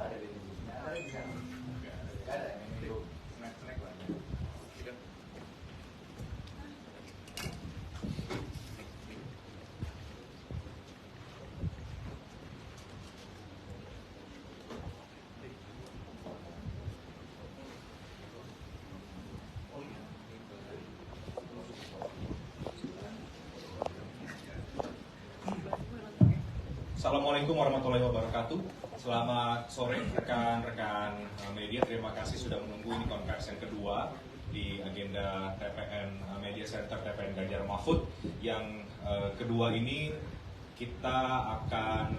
ada di sini. Ada di sana. Nggak ada yang itu snack lah. Assalamualaikum warahmatullahi wabarakatuh. Selamat sore rekan-rekan media. Terima kasih sudah menunggu ini konversi yang kedua di agenda TPN Media Center TPN Ganjar Mahfud. Yang kedua ini kita akan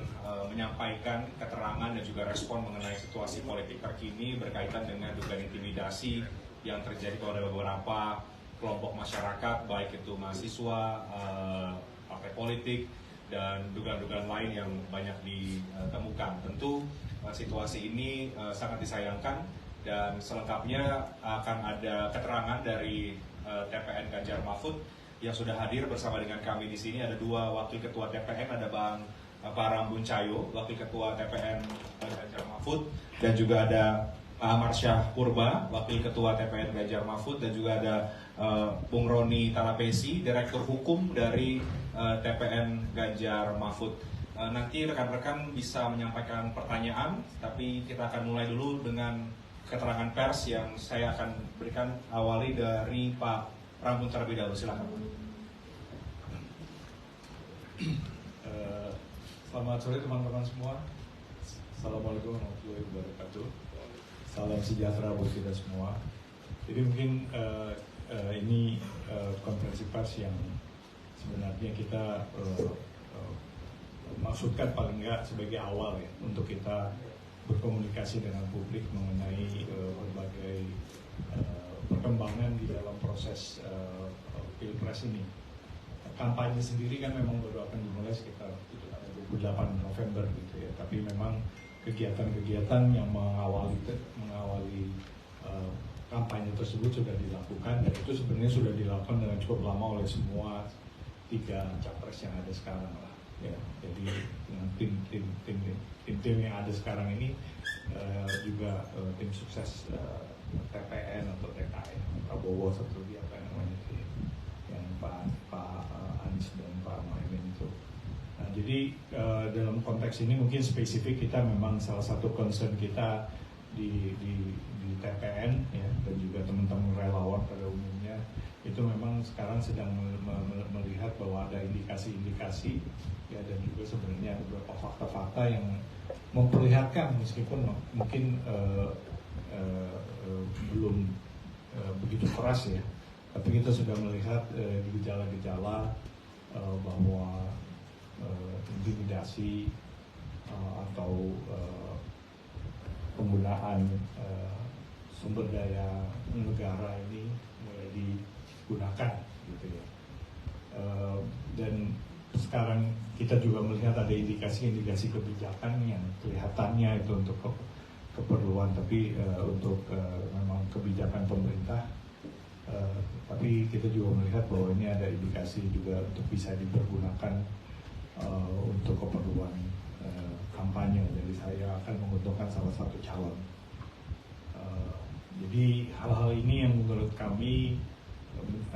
menyampaikan keterangan dan juga respon mengenai situasi politik terkini berkaitan dengan dugaan intimidasi yang terjadi pada beberapa kelompok masyarakat, baik itu mahasiswa, partai politik, dan dugaan-dugaan lain yang banyak ditemukan. Tentu situasi ini sangat disayangkan dan selengkapnya akan ada keterangan dari TPN Ganjar Mahfud yang sudah hadir bersama dengan kami di sini. Ada dua wakil ketua TPN, ada Pak Rambun Cayo, wakil ketua TPN Ganjar Mahfud, dan juga ada Pak Amar Syah Purba, wakil ketua TPN Ganjar Mahfud, dan juga ada Bung Roni Talapesi, direktur hukum dari TPN Ganjar Mahfud. Nanti rekan-rekan bisa menyampaikan pertanyaan, tapi kita akan mulai dulu dengan keterangan pers yang saya akan berikan, awali dari Pak Rambun terlebih dahulu. Silakan. Selamat sore teman-teman semua. Assalamualaikum warahmatullahi wabarakatuh. Salam sejahtera buat kita semua. Jadi mungkin ini konferensi pers yang sebenarnya kita maksudkan paling nggak sebagai awal ya, untuk kita berkomunikasi dengan publik mengenai berbagai perkembangan di dalam proses Pilpres ini. Kampanye sendiri kan memang baru akan dimulai sekitar 28 November gitu ya, tapi memang kegiatan-kegiatan yang mengawali kampanye tersebut sudah dilakukan, dan itu sebenarnya sudah dilakukan dengan cukup lama oleh semua tiga capres yang ada sekarang lah ya. Jadi dengan tim yang ada sekarang ini juga tim sukses TPN atau TKN Prabowo satu dia apa namanya itu ya, yang Pak Anies dan Pak Muhaimin itu. Nah, jadi dalam konteks ini mungkin spesifik kita memang salah satu concern kita di TPN ya, dan juga teman-teman relawan pada umumnya itu memang sekarang sedang melihat bahwa ada indikasi-indikasi ya, dan juga sebenarnya ada beberapa fakta-fakta yang memperlihatkan meskipun mungkin belum begitu keras ya, tapi kita sudah melihat gejala-gejala bahwa intimidasi atau penggunaan sumber daya negara ini mulai digunakan gitu ya. Dan sekarang kita juga melihat ada indikasi-indikasi kebijakan yang kelihatannya itu untuk keperluan, tapi untuk memang kebijakan pemerintah, tapi kita juga melihat bahwa ini ada indikasi juga untuk bisa dipergunakan untuk keperluan kampanye. Jadi saya akan menguntungkan salah satu calon. Jadi hal-hal ini yang menurut kami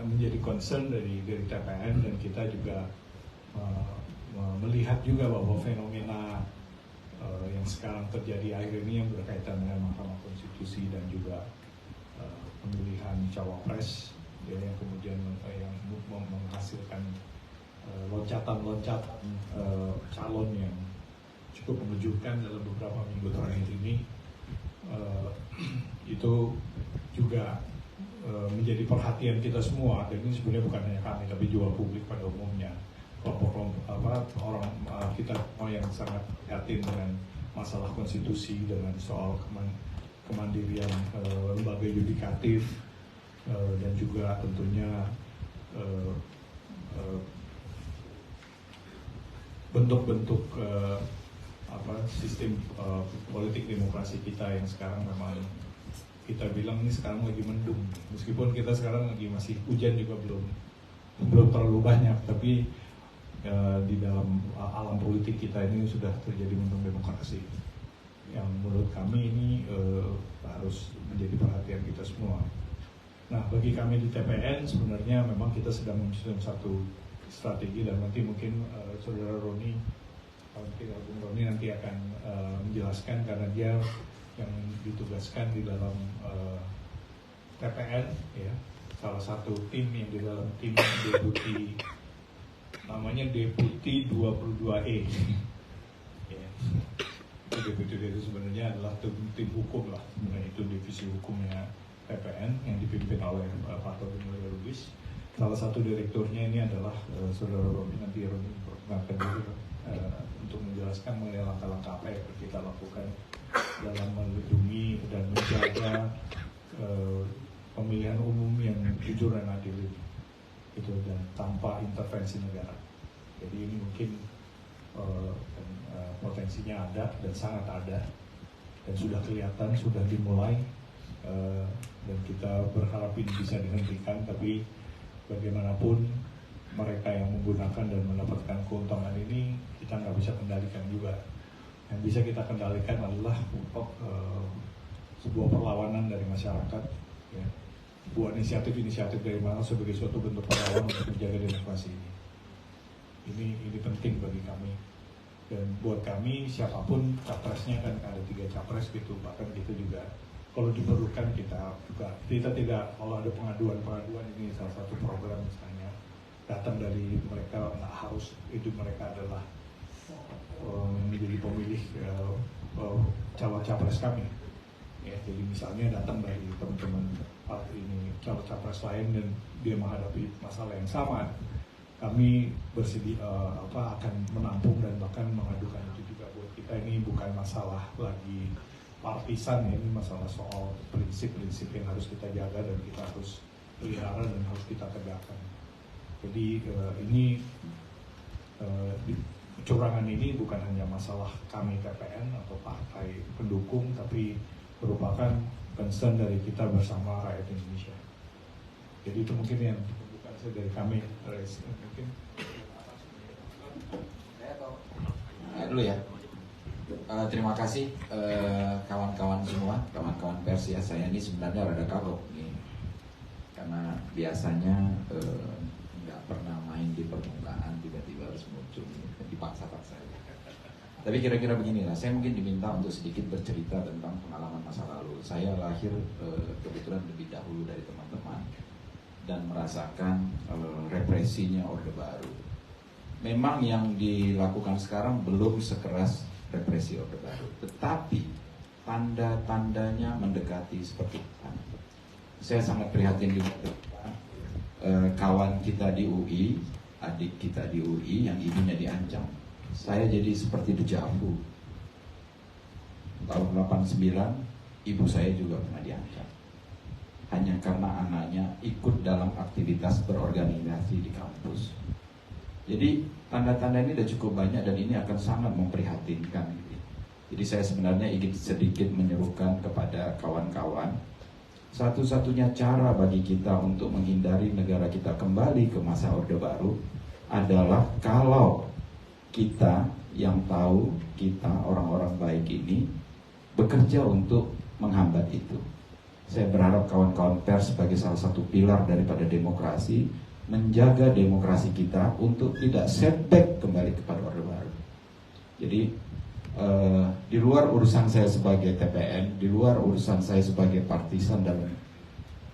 menjadi concern dari TPN, dan kita juga melihat juga bahwa fenomena yang sekarang terjadi akhir ini yang berkaitan dengan Mahkamah Konstitusi dan juga pemilihan cawapres ya, yang kemudian yang menghasilkan loncatan-loncatan calon yang cukup mengejutkan dalam beberapa minggu terakhir ini, itu juga menjadi perhatian kita semua. Dan ini sebenarnya bukan hanya kami, tapi juga publik pada umumnya, kelompok orang kita yang sangat prihatin dengan masalah konstitusi, dengan soal kemandirian lembaga yudikatif, dan juga tentunya bentuk-bentuk sistem politik demokrasi kita yang sekarang memang kita bilang ini sekarang lagi mendung, meskipun kita sekarang lagi masih hujan juga belum terlalu banyak, tapi di dalam alam politik kita ini sudah terjadi mendung demokrasi yang menurut buat kami ini harus menjadi perhatian kita semua. Nah, bagi kami di TPN sebenarnya memang kita sedang menyusun satu strategi, dan nanti mungkin saudara Roni, Bung Roni nanti akan menjelaskan karena dia yang ditugaskan di dalam TPN, ya, salah satu tim yang di dalam tim deputi, namanya deputi 22E. Ya. Itu deputi itu sebenarnya adalah tim hukum lah, sebenarnya itu divisi hukumnya TPN yang dipimpin oleh Pak Todung Mulyo Lubis. Salah satu direkturnya ini adalah saudara Roni, nanti Roni perkenalkan dulu untuk menjelaskan mengenai langkah-langkah apa yang kita lakukan dalam melindungi dan menjaga pemilihan umum yang jujur dan adil itu, dan tanpa intervensi negara. Jadi ini mungkin potensinya ada dan sangat ada, dan sudah kelihatan, sudah dimulai, dan kita berharap ini bisa dihentikan. Tapi bagaimanapun mereka yang menggunakan dan mendapatkan keuntungan ini kita nggak bisa kendalikan juga. Yang bisa kita kendalikan adalah sebuah perlawanan dari masyarakat, ya, sebuah inisiatif dari mana sebagai suatu bentuk perlawanan untuk menjaga demokrasi ini. Ini penting bagi kami, dan buat kami siapapun capresnya, kan ada 3 capres gitu, bahkan kita juga kalau diperlukan kita tidak, kalau ada pengaduan ini salah satu program misalnya datang dari mereka, nggak harus itu mereka adalah menjadi pemilih calon capres kami, ya. Jadi misalnya datang dari teman-teman ini calon capres lain dan dia menghadapi masalah yang sama, kami bersedia akan menampung dan bahkan mengadukan itu juga. Buat kita ini bukan masalah lagi partisan, ya, ini masalah soal prinsip-prinsip yang harus kita jaga dan kita harus pelihara dan harus kita tegakkan. Jadi kecurangan ini bukan hanya masalah kami TPN atau partai pendukung, tapi merupakan concern dari kita bersama rakyat Indonesia. Jadi itu mungkin yang bukan saya dari kami, mungkin. Saya dulu ya. Terima kasih kawan-kawan semua, kawan-kawan pers ya. Saya ini sebenarnya rada kagok nih, karena biasanya nggak pernah main di permukaan, tiba-tiba harus muncul, dipaksa-paksa. Tapi kira-kira beginilah, saya mungkin diminta untuk sedikit bercerita tentang pengalaman masa lalu. Saya lahir kebetulan lebih dahulu dari teman-teman dan merasakan represinya Orde Baru. Memang yang dilakukan sekarang belum sekeras represi Orde Baru, tetapi tanda-tandanya mendekati seperti itu. Saya sangat prihatin juga kawan kita di UI, adik kita di UI yang ibunya diancam. Saya jadi seperti dejavu. Tahun 89 ibu saya juga pernah diancam, hanya karena anaknya ikut dalam aktivitas berorganisasi di kampus. Jadi tanda-tanda ini sudah cukup banyak dan ini akan sangat memprihatinkan. Jadi saya sebenarnya ingin sedikit menyerukan kepada kawan-kawan, satu-satunya cara bagi kita untuk menghindari negara kita kembali ke masa Orde Baru adalah kalau kita yang tahu, kita orang-orang baik ini bekerja untuk menghambat itu. Saya berharap kawan-kawan pers sebagai salah satu pilar daripada demokrasi, menjaga demokrasi kita untuk tidak setback kembali kepada Orde Baru. Jadi di luar urusan saya sebagai TPN, di luar urusan saya sebagai partisan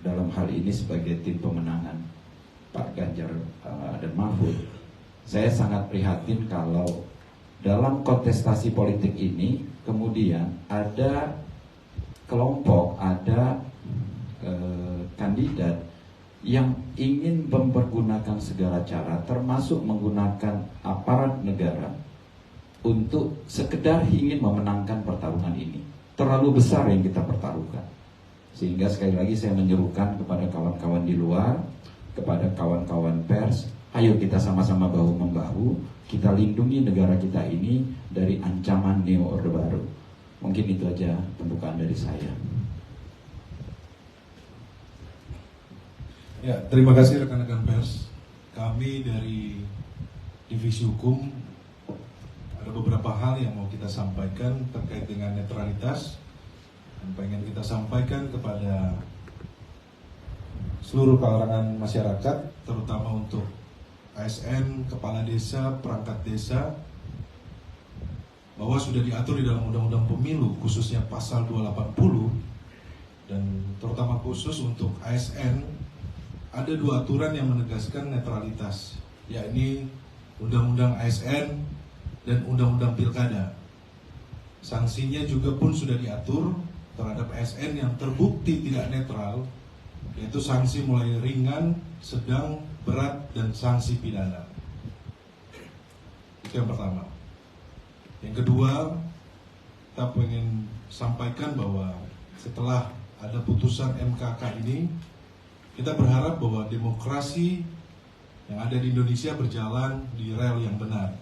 dalam hal ini sebagai tim pemenangan Pak Ganjar dan Mahfud, saya sangat prihatin kalau dalam kontestasi politik ini kemudian ada kelompok, ada kandidat yang ingin mempergunakan segala cara, termasuk menggunakan aparat negara untuk sekedar ingin memenangkan pertarungan ini. Terlalu besar yang kita pertaruhkan. Sehingga sekali lagi saya menyerukan kepada kawan-kawan di luar, kepada kawan-kawan pers, ayo kita sama-sama bahu-membahu, kita lindungi negara kita ini dari ancaman Neo Orde Baru. Mungkin itu aja pembukaan dari saya. Ya, terima kasih rekan-rekan pers. Kami dari Divisi Hukum, ada beberapa hal yang mau kita sampaikan terkait dengan netralitas dan pengen kita sampaikan kepada seluruh kalangan masyarakat, terutama untuk ASN, kepala desa, perangkat desa, bahwa sudah diatur di dalam Undang-Undang Pemilu, khususnya pasal 280, dan terutama khusus untuk ASN, ada dua aturan yang menegaskan netralitas, yakni Undang-Undang ASN dan Undang-Undang Pilkada. Sanksinya juga pun sudah diatur terhadap ASN yang terbukti tidak netral, yaitu sanksi mulai ringan, sedang, berat, dan sanksi pidana. Itu yang pertama. Yang kedua, kita ingin sampaikan bahwa setelah ada putusan MKK ini, kita berharap bahwa demokrasi yang ada di Indonesia berjalan di rel yang benar.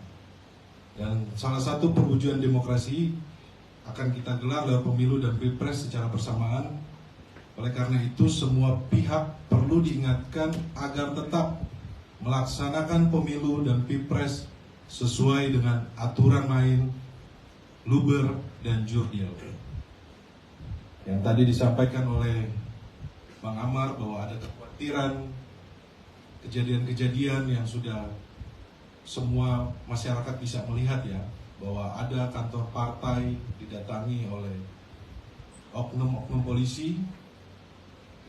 Dan salah satu perwujudan demokrasi akan kita gelar lewat pemilu dan pilpres secara bersamaan. Oleh karena itu, semua pihak perlu diingatkan agar tetap melaksanakan pemilu dan pilpres sesuai dengan aturan main, luber, dan jurdil. Yang tadi disampaikan oleh Bang Amar bahwa ada kekhawatiran kejadian-kejadian yang sudah semua masyarakat bisa melihat ya, bahwa ada kantor partai didatangi oleh oknum-oknum polisi,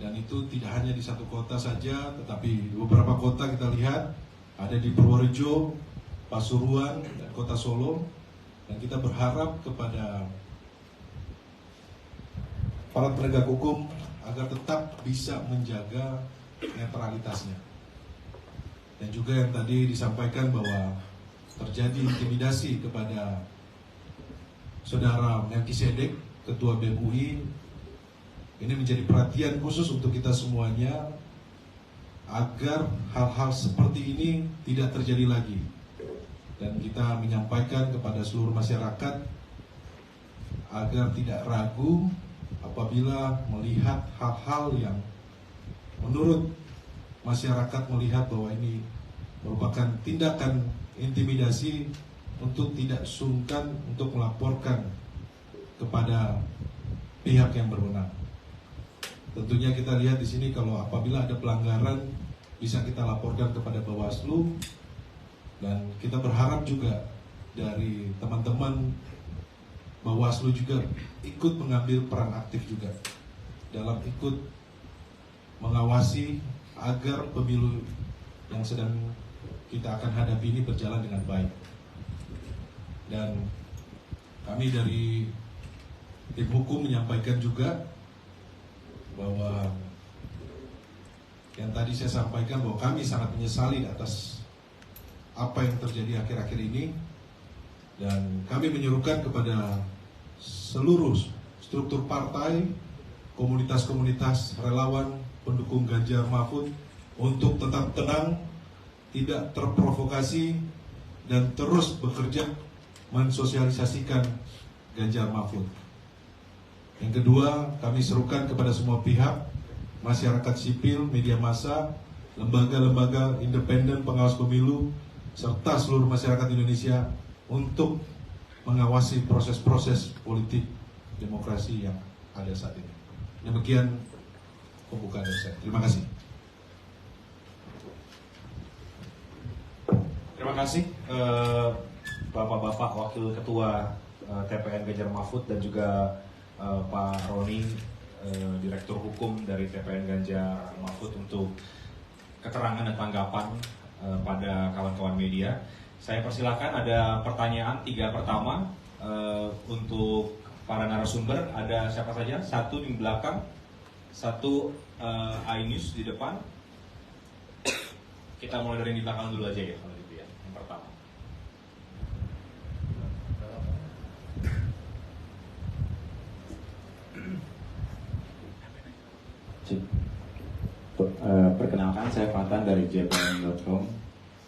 dan itu tidak hanya di satu kota saja, tetapi di beberapa kota kita lihat ada di Purworejo, Pasuruan, dan kota Solo. Dan kita berharap kepada para penegak hukum agar tetap bisa menjaga netralitasnya. Dan juga yang tadi disampaikan bahwa terjadi intimidasi kepada Saudara Melkisedek, Ketua BEM UI, ini menjadi perhatian khusus untuk kita semuanya agar hal-hal seperti ini tidak terjadi lagi. Dan kita menyampaikan kepada seluruh masyarakat agar tidak ragu apabila melihat hal-hal yang menurut masyarakat melihat bahwa ini merupakan tindakan intimidasi, untuk tidak sungkan untuk melaporkan kepada pihak yang berwenang. Tentunya kita lihat di sini kalau apabila ada pelanggaran bisa kita laporkan kepada Bawaslu, dan kita berharap juga dari teman-teman Bawaslu juga ikut mengambil peran aktif juga dalam ikut mengawasi agar pemilu yang sedang kita akan hadapi ini berjalan dengan baik. Dan kami dari tim hukum menyampaikan juga bahwa yang tadi saya sampaikan bahwa kami sangat menyesali atas apa yang terjadi akhir-akhir ini, dan kami menyerukan kepada seluruh struktur partai, komunitas-komunitas relawan pendukung Ganjar Mahfud untuk tetap tenang, tidak terprovokasi, dan terus bekerja mensosialisasikan Ganjar Mahfud. Yang kedua, kami serukan kepada semua pihak, masyarakat sipil, media massa, lembaga-lembaga independen pengawas pemilu, serta seluruh masyarakat Indonesia untuk mengawasi proses-proses politik demokrasi yang ada saat ini. Demikian pembukaan dari saya. Terima kasih. Terima kasih Bapak-Bapak Wakil Ketua TPN Ganjar Mahfud dan juga Pak Roni, Direktur Hukum dari TPN Ganjar Mahfud, untuk keterangan dan tanggapan pada kawan-kawan media. Saya persilakan, ada pertanyaan 3 pertama untuk para narasumber. Ada siapa saja? 1 di belakang, 1 iNews di depan. Kita mulai dari yang di belakang dulu aja ya, kalau gitu ya. Yang pertama. Perkenalkan, saya Fatan dari jpn.com.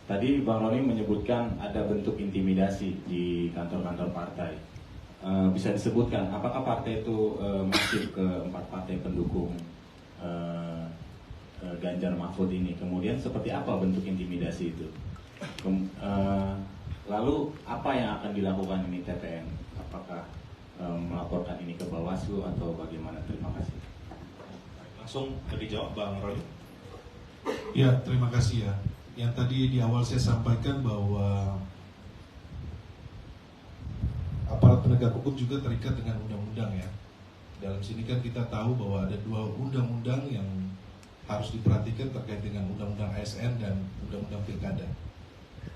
Tadi Bang Roni menyebutkan ada bentuk intimidasi di kantor-kantor partai. Bisa disebutkan apakah partai itu masif ke 4 partai pendukung Ganjar Mahfud ini? Kemudian seperti apa bentuk intimidasi itu? Lalu apa yang akan dilakukan ini TPN? Apakah melaporkan ini ke Bawaslu atau bagaimana? Terima kasih. Langsung dijawab Bang Roy. Ya, terima kasih ya. Yang tadi di awal saya sampaikan bahwa aparat penegak hukum juga terikat dengan undang-undang ya. Dalam sini kan kita tahu bahwa ada 2 undang-undang yang harus diperhatikan terkait dengan undang-undang ASN dan undang-undang pilkada.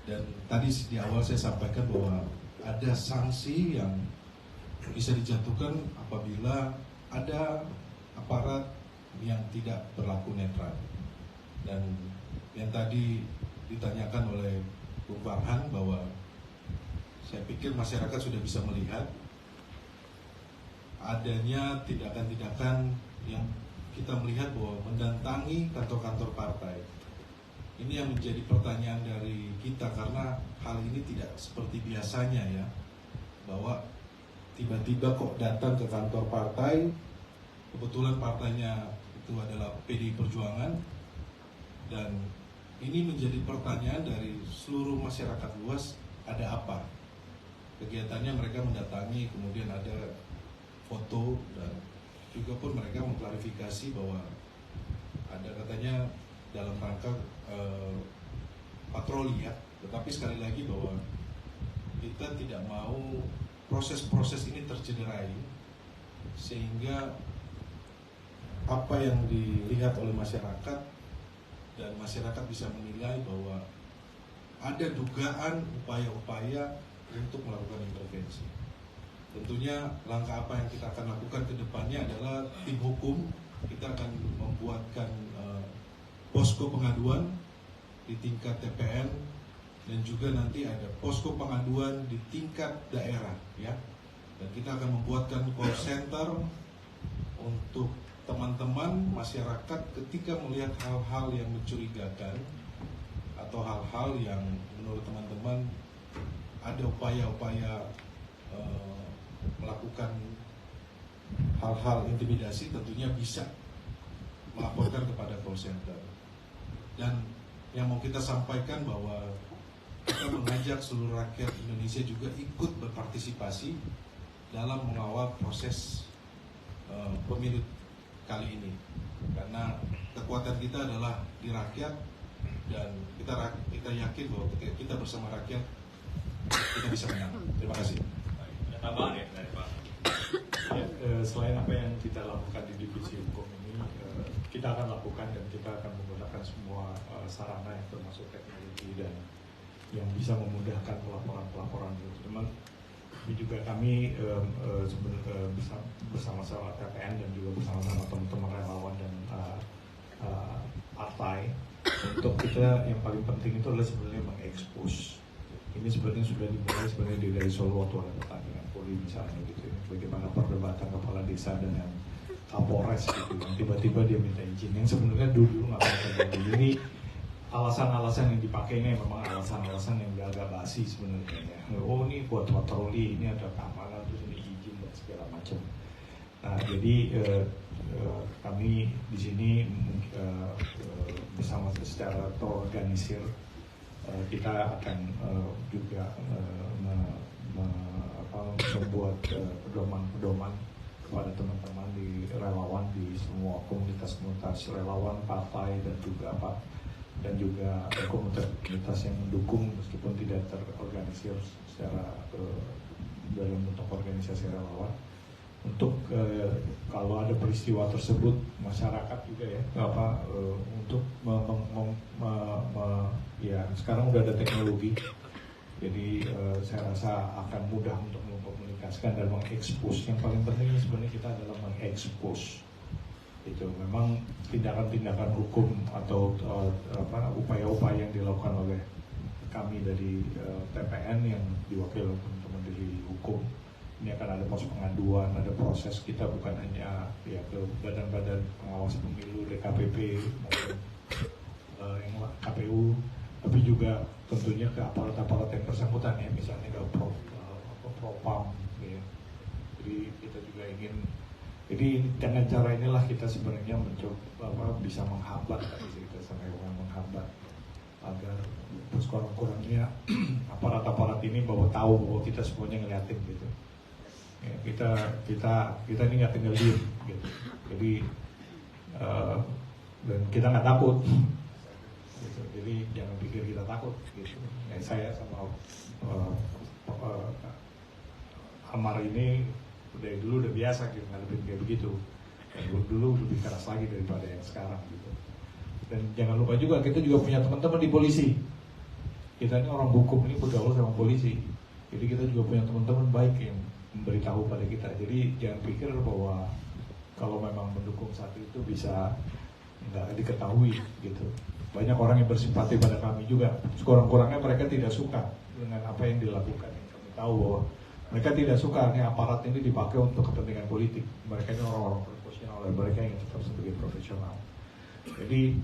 Dan tadi di awal saya sampaikan bahwa ada sanksi yang bisa dijatuhkan apabila ada aparat yang tidak berlaku netral. Dan yang tadi ditanyakan oleh Bung Farhan bahwa saya pikir masyarakat sudah bisa melihat adanya tindakan-tindakan yang kita melihat bahwa mendatangi kantor-kantor partai. Ini yang menjadi pertanyaan dari kita karena hal ini tidak seperti biasanya ya, bahwa tiba-tiba kok datang ke kantor partai, kebetulan partainya itu adalah PDI Perjuangan, dan ini menjadi pertanyaan dari seluruh masyarakat luas, ada apa? Kegiatannya mereka mendatangi, kemudian ada foto, dan juga pun mereka mengklarifikasi bahwa ada katanya dalam rangka patroli ya. Tetapi sekali lagi bahwa kita tidak mau proses-proses ini tercederai sehingga apa yang dilihat oleh masyarakat dan masyarakat bisa menilai bahwa ada dugaan upaya-upaya untuk melakukan intervensi. Tentunya langkah apa yang kita akan lakukan ke depannya adalah tim hukum. Kita akan membuatkan posko pengaduan di tingkat TPN dan juga nanti ada posko pengaduan di tingkat daerah ya. Dan kita akan membuatkan call center untuk teman-teman masyarakat ketika melihat hal-hal yang mencurigakan atau hal-hal yang menurut teman-teman ada upaya-upaya melakukan hal-hal intimidasi, tentunya bisa melaporkan kepada call center. Dan yang mau kita sampaikan bahwa kita mengajak seluruh rakyat Indonesia juga ikut berpartisipasi dalam mengawal proses pemilu kali ini, karena kekuatan kita adalah di rakyat, dan kita yakin bahwa ketika kita bersama rakyat kita bisa menang. Terima kasih. Ada tambahan ya dari Pak? Ya, selain apa yang kita lakukan di divisi hukum ini, kita akan lakukan dan kita akan menggunakan semua sarana yang termasuk teknologi dan yang bisa memudahkan pelaporan-pelaporan itu. Teman, ini juga kami bersama-sama TPN dan juga bersama-sama teman-teman relawan dan partai, untuk kita yang paling penting itu adalah sebenarnya mengekspos. Ini sebenarnya sudah dimulai sebenarnya dari Solo waktu ada pertandingan poli misalnya gitu ya. Bagaimana perdebatan kepala desa dengan Kapolres gitu, yang tiba-tiba dia minta izin, yang sebenarnya dulu nggak pernah terjadi. Ini alasan-alasan yang dipakainya memang alasan-alasan yang agak basi sebenarnya ya. Oh ini buat patroli, ini ada keamanan, terus ini izin dan segala macam. Nah jadi kami di sini bersama secara terorganisir kita akan juga membuat pedoman-pedoman kepada teman-teman di relawan di semua komunitas-komunitas relawan partai dan juga komunitas yang mendukung meskipun tidak terorganisir secara dalam bentuk organisasi relawan, untuk kalau ada peristiwa tersebut masyarakat juga ya untuk ya sekarang udah ada teknologi, jadi saya rasa akan mudah untuk mengkomunikasikan dan mengekspos. Yang paling penting sebenarnya kita adalah mengekspos. Itu memang tindakan-tindakan hukum atau upaya-upaya yang dilakukan oleh kami dari TPN yang diwakili oleh teman-teman dari hukum. Ini akan ada pos pengaduan, ada proses kita bukan hanya ya ke badan-badan pengawas pemilu DKPP maupun yang KPU, tapi juga tentunya ke aparat-aparat yang bersangkutan ya, misalnya ke Propam ya. Jadi kita juga ingin, jadi dengan cara inilah kita sebenarnya mencoba bisa menghambat, tadi kita sampai menghambat agar sekurang-kurangnya aparat-aparat ini tahu bahwa kita semuanya ngeliatin gitu. Ya, kita ini nggak tinggal diem gitu. Jadi dan kita nggak takut gitu. Jadi jangan pikir kita takut gitu. Ya, saya sama Amar ini dari dulu udah biasa gitu ngadepin kayak begitu. Dan dulu lebih keras lagi daripada yang sekarang gitu. Dan jangan lupa juga kita juga punya teman-teman di polisi. Kita ini orang hukum ini bergaul sama polisi. Jadi kita juga punya teman-teman baik yang memberitahu pada kita. Jadi jangan pikir bahwa kalau memang mendukung satu itu bisa nggak diketahui gitu. Banyak orang yang bersimpati pada kami juga. Sekurang-kurangnya mereka tidak suka dengan apa yang dilakukan. Kami tahu bahwa mereka tidak suka nih aparat ini dipakai untuk kepentingan politik. Mereka ini orang-orang profesional dan mereka yang tetap sebagai profesional. Jadi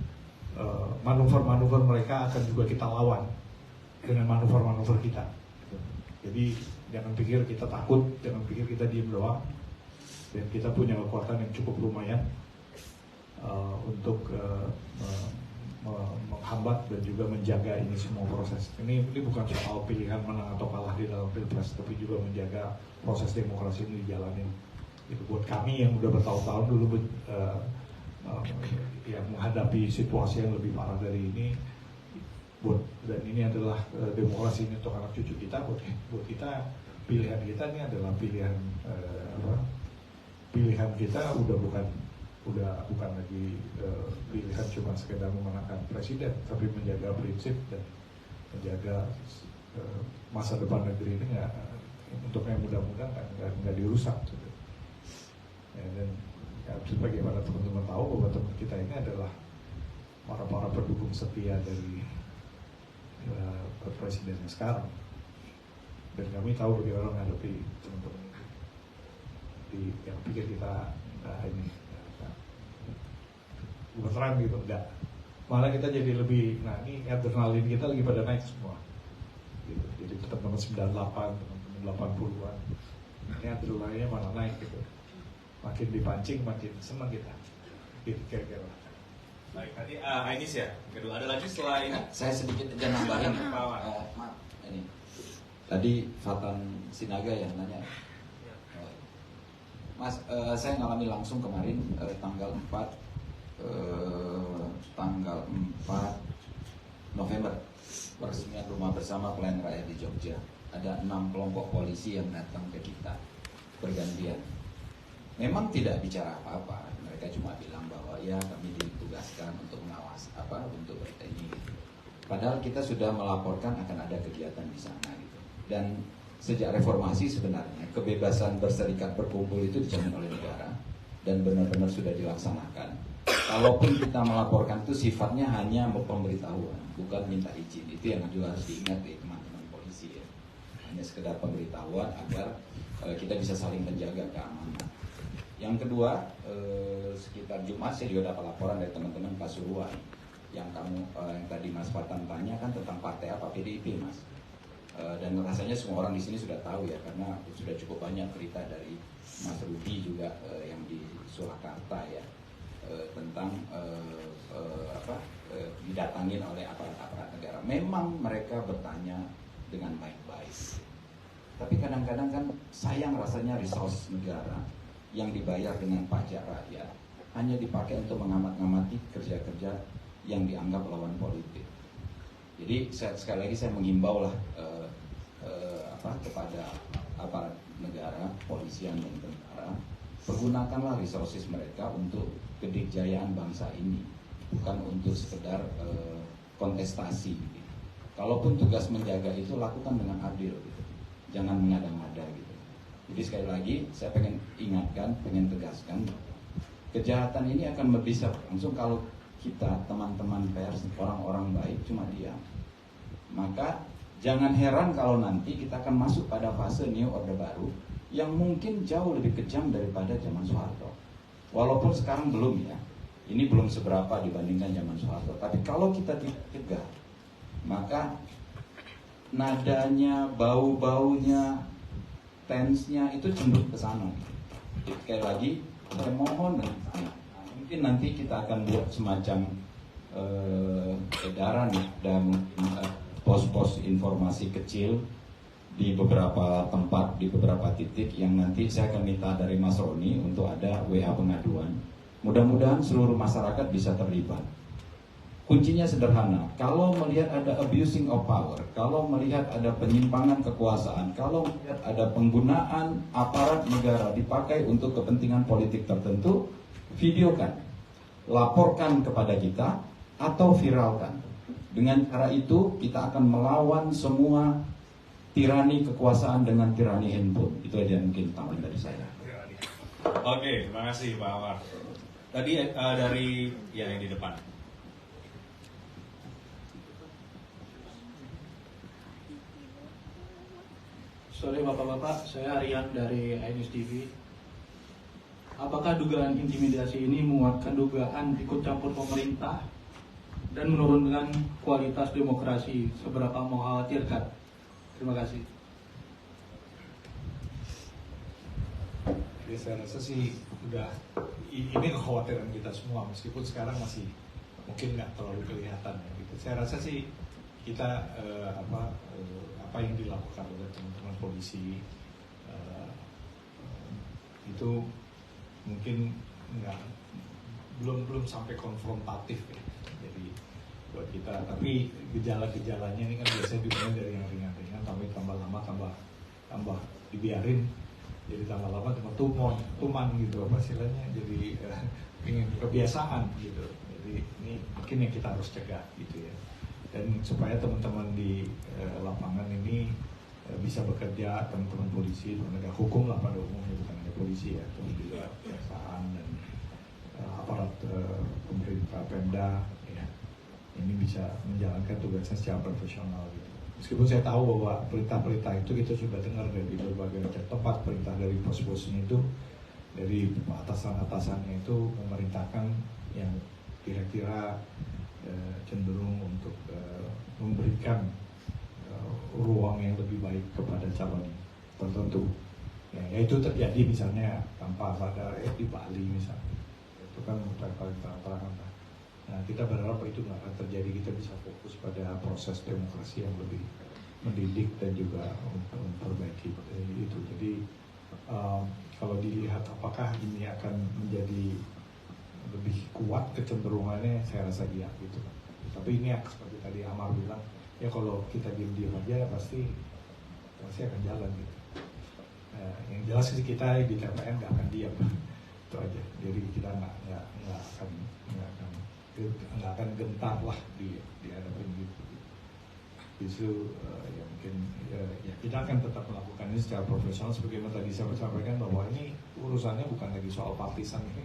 manuver-manuver mereka akan juga kita lawan dengan manuver-manuver kita. Jadi jangan pikir kita takut, jangan pikir kita diem doang. Dan kita punya kekuatan yang cukup lumayan untuk menghambat dan juga menjaga ini semua proses. Ini bukan soal pilihan menang atau kalah di dalam pilpres, tapi juga menjaga proses demokrasi ini dijalanin. Itu buat kami yang udah bertahun-tahun dulu yang menghadapi situasi yang lebih parah dari ini. Dan ini adalah demokrasi ini untuk anak cucu kita. Buat kita pilihan kita ini adalah pilihan pilihan kita udah bukan lagi pilihan cuma sekedar memenangkan presiden, tapi menjaga prinsip dan menjaga masa depan negeri ini untuk yang mudah-mudahan nggak dirusak gitu. Dan sebagaimana teman-teman tahu bahwa teman kita ini adalah para pendukung setia dari presiden yang sekarang, dan kami tahu bagaimana menghadapi teman-teman yang pikir kita ini beneran gitu, enggak, malah kita jadi lebih, ini adrenalin kita lagi pada naik semua gitu. Jadi teman-teman 98, teman-teman 80-an ini adrenalinnya malah naik gitu, makin dipancing makin senang kita gitu kira-kira. Baik, tadi Ainis ya, kedua ada lagi selain Saya sedikit aja nambahin. Maaf. Ini tadi Fatan Sinaga yang nanya, Mas, saya ngalami langsung kemarin tanggal 4 November peresmian rumah bersama pelayan rakyat di Jogja. Ada 6 kelompok polisi yang datang ke kita bergantian. Memang tidak bicara apa-apa, mereka cuma bilang bahwa ya kami ditugaskan untuk mengawasi untuk ini. Padahal kita sudah melaporkan akan ada kegiatan di sana gitu. Dan sejak reformasi sebenarnya kebebasan berserikat berkumpul itu dijamin oleh negara dan benar-benar sudah dilaksanakan. Kalaupun kita melaporkan itu sifatnya hanya pemberitahuan, bukan minta izin. Itu yang juga harus diingat ya teman-teman polisi ya. Hanya sekedar pemberitahuan agar kita bisa saling menjaga keamanan. Yang kedua, sekitar Jumat saya juga dapat laporan dari teman-teman Pasuruan yang tadi Mas Fatan tanya kan tentang partai apa, PDIP Mas. Dan rasanya semua orang di sini sudah tahu ya, karena sudah cukup banyak berita dari Mas Rudi juga yang di Surakarta ya, tentang didatangin oleh aparat negara. Memang mereka bertanya dengan baik-baik, tapi kadang-kadang kan sayang rasanya resource negara yang dibayar dengan pajak rakyat hanya dipakai untuk mengamat-ngamati kerja-kerja yang dianggap lawan politik. Jadi sekali lagi saya menghimbau lah kepada aparat negara, polisian dan tentara, pergunakanlah resources mereka untuk kedikjayaan bangsa ini, bukan untuk sekedar kontestasi. Gitu. Kalaupun tugas menjaga itu lakukan dengan adil, gitu. Jangan mengada-ngada gitu. Jadi sekali lagi saya pengen ingatkan, pengen tegaskan, kejahatan ini akan bisa langsung kalau kita teman-teman pers, orang-orang baik cuma diam. Maka jangan heran kalau nanti kita akan masuk pada fase new order baru yang mungkin jauh lebih kejam daripada zaman Soeharto. Walaupun sekarang belum ya, ini belum seberapa dibandingkan zaman Soeharto. Tapi kalau kita tidak cegah, maka nadanya, bau-baunya, tensnya itu cenderung ke sana. Sekali lagi, saya mohon mungkin nanti kita akan buat semacam edaran dan pos-pos informasi kecil di beberapa tempat, di beberapa titik yang nanti saya akan minta dari Mas Roni untuk ada WA pengaduan. Mudah-mudahan seluruh masyarakat bisa terlibat. Kuncinya sederhana, kalau melihat ada abusing of power, kalau melihat ada penyimpangan kekuasaan, kalau melihat ada penggunaan aparat negara dipakai untuk kepentingan politik tertentu, videokan, laporkan kepada kita, atau viralkan. Dengan cara itu kita akan melawan semua tirani kekuasaan dengan tirani handphone. Itu aja mungkin tambahan dari saya. Oke, terima kasih Pak Amar. Tadi dari yang di depan. Sore Bapak-Bapak, saya Aryan dari INEWS TV. Apakah dugaan intimidasi ini menguatkan dugaan ikut campur pemerintah dan menurunkan kualitas demokrasi? Seberapa mengkhawatirkan? Terima kasih. Jadi saya rasa sih udah ini kekhawatiran kita semua, meskipun sekarang masih mungkin nggak terlalu kelihatan ya, gitu. Saya rasa sih kita apa yang dilakukan oleh teman-teman polisi itu mungkin belum sampai konfrontatif ya. Jadi buat kita, tapi gejala-gejalanya ini kan biasanya dimulai dari yang ringan-ringan, tapi tambah lama tambah dibiarin, jadi tambah lama tuman gitu apa istilahnya, jadi ingin kebiasaan gitu. Jadi ini mungkin yang kita harus cegah gitu ya, dan supaya teman-teman di lapangan ini bisa bekerja, teman-teman polisi, penegak hukum lah pada umumnya, bukan hanya polisi ya, terus juga kejaksaan dan aparat pemerintah, Pemda ya, ini bisa menjalankan tugasnya secara profesional gitu. Meskipun saya tahu bahwa perintah-perintah itu kita sudah dengar dari berbagai macam tempat, perintah dari pos-posnya itu, dari atasan-atasannya itu memerintahkan yang kira-kira cenderung untuk memberikan ruang yang lebih baik kepada calon tertentu. Ya itu terjadi misalnya tanpa sadar di Bali misalnya, itu kan terang-terangan. Nah, kita berharap itu nggak akan terjadi, kita bisa fokus pada proses demokrasi yang lebih mendidik dan juga memperbaiki itu. Jadi kalau dilihat apakah ini akan menjadi lebih kuat kecenderungannya, saya rasa iya gitu. Tapi ini seperti tadi Amar bilang, ya kalau kita diam-diam aja pasti akan jalan gitu. Yang jelas sih kita di TPN nggak akan diam, itu aja. Jadi kita nggak akan gentar lah di hadapin gitu. Justru ya mungkin ya kita akan tetap melakukan ini secara profesional, sebagaimana tadi saya sampaikan bahwa ini urusannya bukan lagi soal partisan ini.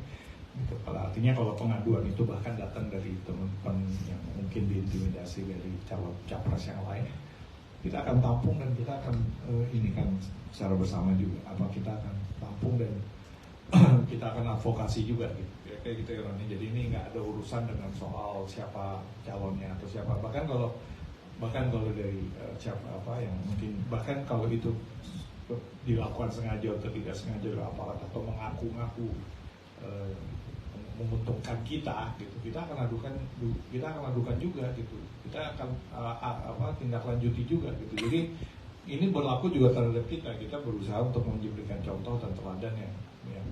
Gitu. Artinya kalau pengaduan itu bahkan datang dari teman-teman yang mungkin diintimidasi dari calon capres yang lain, kita akan tampung dan kita akan ini kan secara bersama juga. Kita akan tampung dan kita akan advokasi juga gitu. Kayak gitu ya Roni. Jadi ini nggak ada urusan dengan soal siapa calonnya atau siapa. Bahkan kalau dari siapa yang mungkin bahkan kalau itu dilakukan sengaja atau tidak sengaja oleh aparat atau mengaku-ngaku menguntungkan kita gitu, kita akan adukan juga gitu, kita akan tindak lanjuti juga gitu. Jadi ini berlaku juga terhadap kita berusaha untuk memberikan contoh dan teladan yang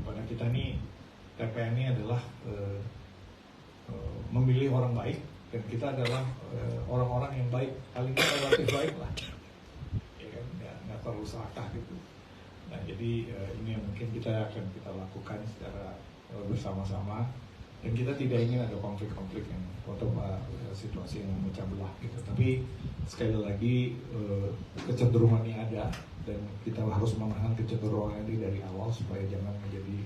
pada kita nih, TPN ini adalah memilih orang baik, dan kita adalah orang-orang yang baik, paling relatif baik lah ya kan, nggak terlalu serakah gitu. Nah jadi ini yang mungkin kita akan kita lakukan secara bersama-sama, dan kita tidak ingin ada konflik-konflik yang atau situasi yang memecah belah gitu. Tapi sekali lagi kecenderungan ini ada, dan kita harus menahan kecenderungan ini dari awal supaya jangan menjadi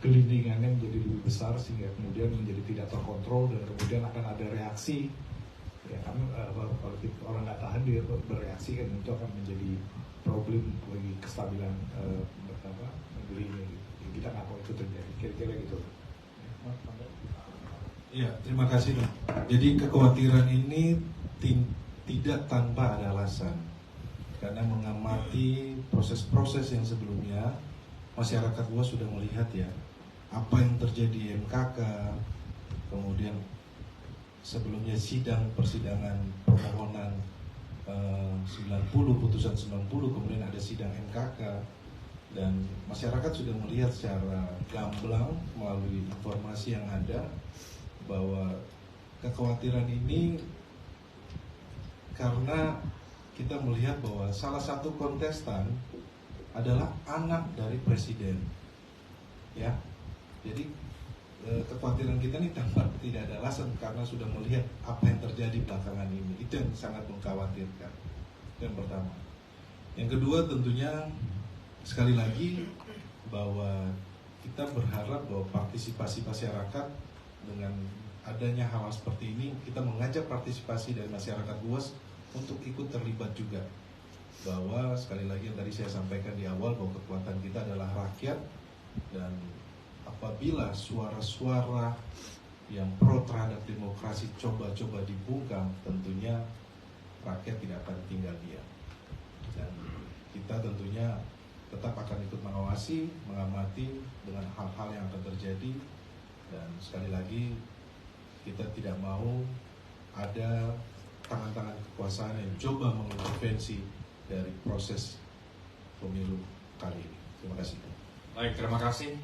gelindingannya menjadi lebih besar sehingga kemudian menjadi tidak terkontrol, dan kemudian akan ada reaksi ya. Kalau orang nggak tahan dia bereaksi kan, itu akan menjadi problem bagi kestabilan negeri ini gitu. Kita nggak mau itu terjadi, kira-kira gitu. Ya, terima kasih. Jadi kekhawatiran ini tidak tanpa ada alasan, karena mengamati proses-proses yang sebelumnya, masyarakat luas sudah melihat ya apa yang terjadi di MKK, kemudian sebelumnya persidangan permohonan 90, putusan 90, kemudian ada sidang MKK, dan masyarakat sudah melihat secara gamblang melalui informasi yang ada bahwa kekhawatiran ini karena kita melihat bahwa salah satu kontestan adalah anak dari presiden, ya. Jadi kekhawatiran kita ini tanpa tidak ada alasan karena sudah melihat apa yang terjadi belakangan ini. Itu yang sangat mengkhawatirkan. Itu yang pertama. Yang kedua tentunya sekali lagi bahwa kita berharap bahwa partisipasi masyarakat dengan adanya hal seperti ini, kita mengajak partisipasi dari masyarakat luas untuk ikut terlibat juga. Bahwa sekali lagi yang tadi saya sampaikan di awal bahwa kekuatan kita adalah rakyat, dan apabila suara-suara yang pro terhadap demokrasi coba-coba dibungkam, tentunya rakyat tidak akan tinggal diam. Dan kita tentunya tetap akan ikut mengawasi, mengamati dengan hal-hal yang akan terjadi. Dan sekali lagi, kita tidak mau ada tangan-tangan kekuasaan yang coba mengintervensi dari proses pemilu kali ini. Terima kasih. Baik, terima kasih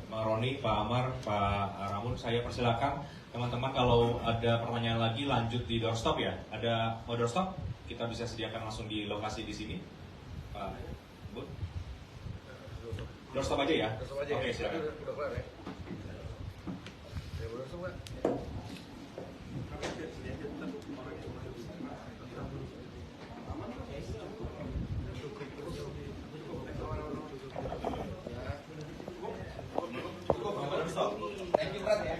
Bang Roni, Pak Amar, Pak Ramun. Saya persilakan teman-teman kalau ada pertanyaan lagi lanjut di doorstop ya. Ada mau doorstop? Kita bisa sediakan langsung di lokasi di sini. Pak Bu. Doorstop aja ya. Oke, silakan. Udah kelar ya. Ya, doorstop Pak. Thank you, Prat ya.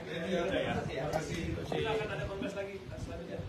Silakan ada kontes lagi selanjutnya.